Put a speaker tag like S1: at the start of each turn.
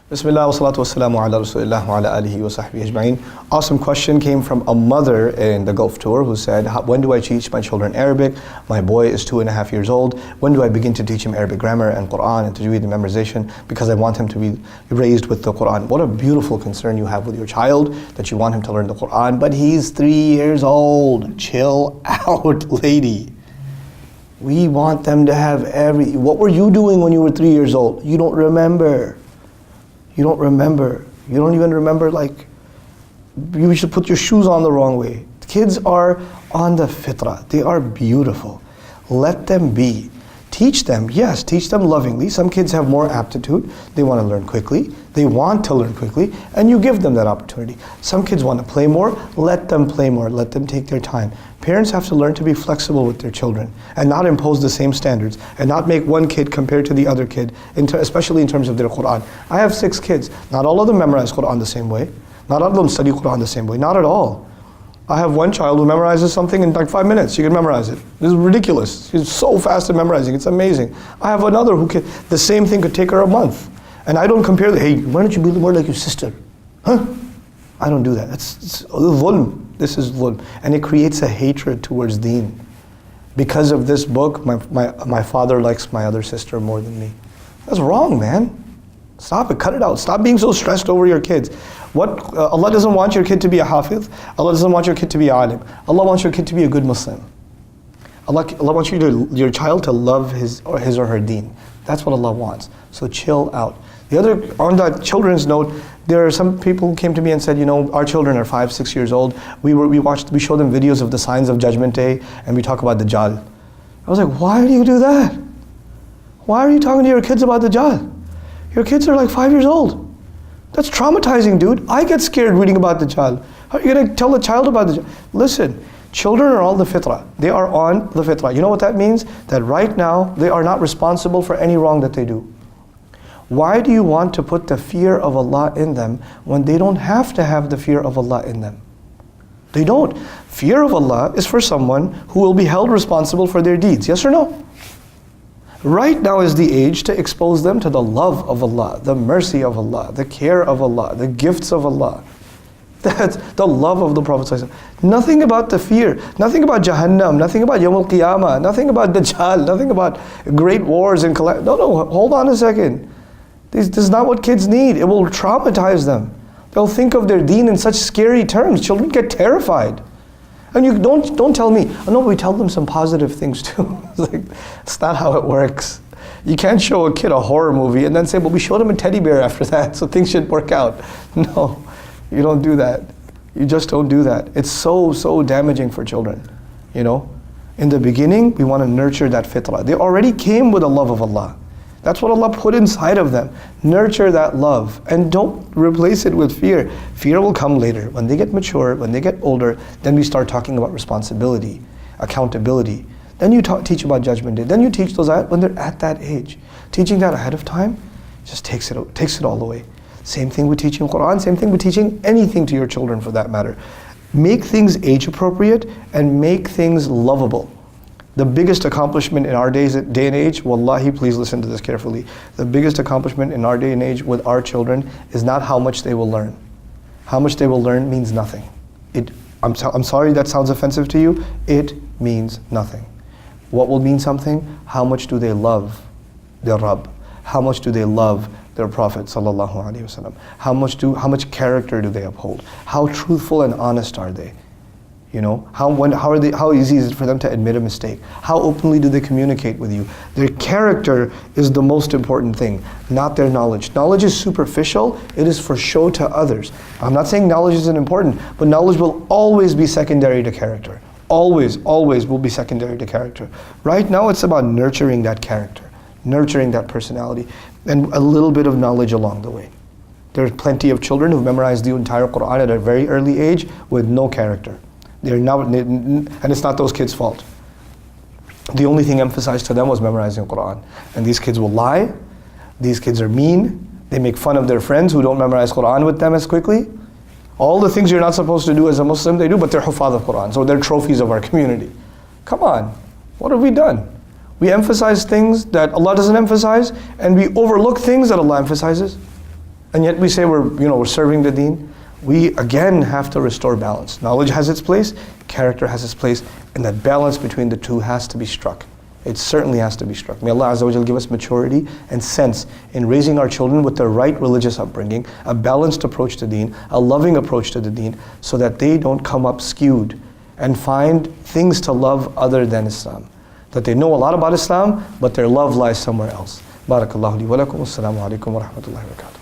S1: Bismillah wa salatu wassalamu ala rasulillah wa ala alihi wa sahbihi ajma'in. Awesome question came from a mother in the Gulf tour who said, when do I teach my children Arabic? My boy is 2.5 years old. When do I begin to teach him Arabic grammar and Quran and tajweed and memorization? Because I want him to be raised with the Quran. What a beautiful concern you have with your child, that you want him to learn the Quran, but he's 3 years old. Chill out, lady. We want them to have what were you doing when you were 3 years old? You don't remember. You don't remember. You don't even remember, like, you should put your shoes on the wrong way. Kids are on the fitrah. They are beautiful. Let them be. Teach them, yes, teach them lovingly. Some kids have more aptitude. They want to learn quickly. They want to learn quickly, and you give them that opportunity. Some kids want to play more. Let them play more. Let them take their time. Parents have to learn to be flexible with their children and not impose the same standards and not make one kid compared to the other kid, especially in terms of their Quran. I have 6 kids. Not all of them memorize Quran the same way. Not all of them study Quran the same way. Not at all. I have one child who memorizes something in like 5 minutes. She can memorize it. This is ridiculous. She's so fast at memorizing. It's amazing. I have another who can, the same thing could take her a month. And I don't compare, hey, why don't you be more like your sister? Huh? I don't do that. It's dhulm. This is dhulm. And it creates a hatred towards deen. Because of this book, my father likes my other sister more than me. That's wrong, man. Stop it, cut it out. Stop being so stressed over your kids. Allah doesn't want your kid to be a hafiz. Allah doesn't want your kid to be a alim. Allah wants your kid to be a good Muslim. Allah wants your child to love his or her deen. That's what Allah wants. So chill out. On that children's note, there are some people who came to me and said, our children are 5, 6 years old. We showed them videos of the signs of Judgment Day, and we talk about Dajjal. I was like, why do you do that? Why are you talking to your kids about Dajjal? Your kids are like 5 years old. That's traumatizing, dude. I get scared reading about Dajjal. How are you going to tell a child about Dajjal? Listen, children are on the fitrah. They are on the fitrah. You know what that means? That right now, they are not responsible for any wrong that they do. Why do you want to put the fear of Allah in them when they don't have to have the fear of Allah in them? They don't. Fear of Allah is for someone who will be held responsible for their deeds. Yes or no? Right now is the age to expose them to the love of Allah, the mercy of Allah, the care of Allah, the gifts of Allah. That's the love of the Prophet ﷺ. Nothing about the fear, nothing about Jahannam, nothing about Yawm al-Qiyamah, nothing about Dajjal, nothing about great wars and No, hold on a second. This is not what kids need. It will traumatize them. They'll think of their deen in such scary terms. Children get terrified. And you don't tell me, oh no, we tell them some positive things too. It's not how it works. You can't show a kid a horror movie and then say, well, we showed him a teddy bear after that, so things should work out. No, you don't do that. You just don't do that. It's so damaging for children. In the beginning, we want to nurture that fitrah. They already came with a love of Allah. That's what Allah put inside of them. Nurture that love and don't replace it with fear. Fear will come later. When they get mature, when they get older, then we start talking about responsibility, accountability. Then you teach about Judgment Day. Then you teach those when they're at that age. Teaching that ahead of time just takes it all away. Same thing with teaching Quran, same thing with teaching anything to your children for that matter. Make things age appropriate and make things lovable. The biggest accomplishment in our day and age, wallahi, please listen to this carefully. The biggest accomplishment in our day and age with our children is not how much they will learn. How much they will learn means nothing. I'm sorry that sounds offensive to you. It means nothing. What will mean something? How much do they love their Rabb? How much do they love their Prophet sallallahu alaihi wasallam? How much character do they uphold? How truthful and honest are they? How easy is it for them to admit a mistake? How openly do they communicate with you? Their character is the most important thing, not their knowledge. Knowledge is superficial, it is for show to others. I'm not saying knowledge isn't important, but knowledge will always be secondary to character. Always will be secondary to character. Right now it's about nurturing that character, nurturing that personality, and a little bit of knowledge along the way. There's plenty of children who've memorized the entire Quran at a very early age with no character. And it's not those kids' fault. The only thing emphasized to them was memorizing Quran. And these kids will lie. These kids are mean. They make fun of their friends who don't memorize Quran with them as quickly. All the things you're not supposed to do as a Muslim, they do, but they're hufaz of Quran. So they're trophies of our community. Come on, what have we done? We emphasize things that Allah doesn't emphasize, and we overlook things that Allah emphasizes. And yet we say we're serving the deen. We again have to restore balance. Knowledge has its place, character has its place, and that balance between the two has to be struck. It certainly has to be struck. May Allah Azza wa Jal give us maturity and sense in raising our children with the right religious upbringing, a balanced approach to deen, a loving approach to the deen, so that they don't come up skewed and find things to love other than Islam. That they know a lot about Islam, but their love lies somewhere else. Barakallahu li wa lakum. Assalamu alaikum wa rahmatullahi wa barakatuh.